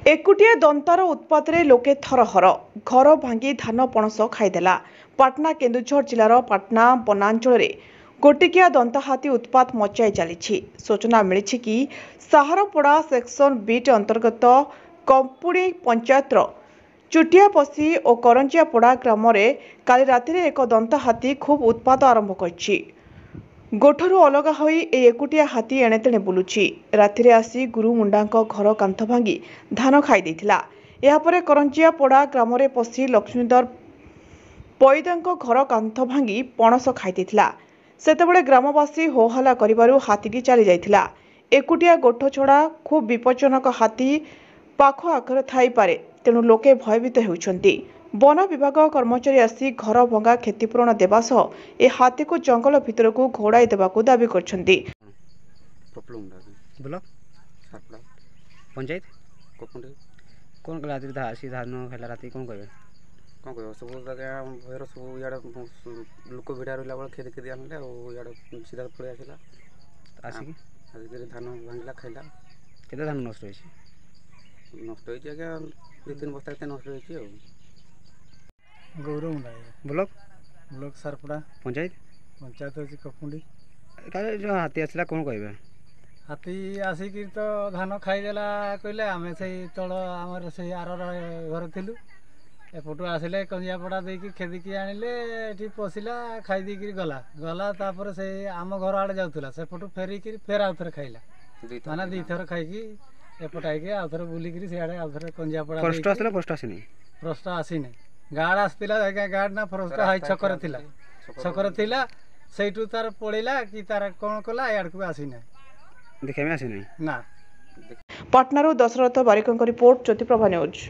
एकुटिया दंतार उत्पात लोके थरहर घर भांगी धान पणस खाईदेला। पाटना केन्दुझर जिलार पाटना वनांचल गोटिकिया दंता हाथी उत्पात मचाई चली। सूचना मिली कि साहारपड़ा सेक्शन बीट अंतर्गत कंपुड़ी पंचायतर चुटियापसी और करंजियापड़ा ग्राम काली राति एक दंता हाथी खूब उत्पात आरंभ कर गोठरू अलगा होई ए एकुटिया हाथी एणेतेणे बुलुछि। रातिरे आसी गुरुमुंडा घर कांथ भांगी धान खाई देथिला। एहा परे करंजिया पड़ा ग्राम पसी लक्ष्मीधर पैदा घर कांथ भांगी पणस खाई देथिला। सेतेबेले ग्रामवासी होहल्ला करिबारु हाथीटी चली जाइथिला। एकुटिया गोठ छड़ा खूब विपज्जनक हाथी पाख आखरे थाई पारे, तेणु लोके भयभीत हेउछन्ति। वन विभाग कर्मचारी आसी घर भंगा क्षतिपूरण देवा सह ए हाथी को जंगल भितर को घोड़ाई देबाकू दाबी करछन्ति। पंचायत कौन राति आसी धान खाला राति कौन कहबे कौन कह सब भयर सब इे लोक भिड़ा रहा बेले खेदी खेदी आनले इे सीधा पड़े आसला आसिक धान भांगला खाइला। केते धान नष्ट होइछि? नष्ट होइछि आज्ञा 2-3 बस्ता के नष्ट होइछि। गौरमुंडा ब्लॉक ब्लॉक सारपड़ा पंचायत पंचायत होछि कपुंडी। जो हाथी आसला कौन कहबे? हाथी आसिक तो धान खाईदेला कहले आमे से तल आमर से आर घर थिलु। एपटू आसिले कंजियापड़ा देकी खेदिकी आनिले एठी पसिला खाई देकी गला गला तापर से आम घर आड़े जाउतला सेपटू फेरिकी फेर आउथरे खाइला माने दी थर खाइकी एपट आइके आउथरे बुलिकी से आड़े आउथरे कंजियापड़ा फर्स्ट आसला फर्स्ट आसिनी प्रश्न आसीने गार्ड आसतिला गार्ड ना फर्स्ट हाई छकर थिला सेठू तार पड़ेला कि तार कौन कला याडकू आसीने देखा में आसी नहीं ना। पाटनारू दशरथ बारिक रिपोर्ट ज्योतिप्रभा न्यूज।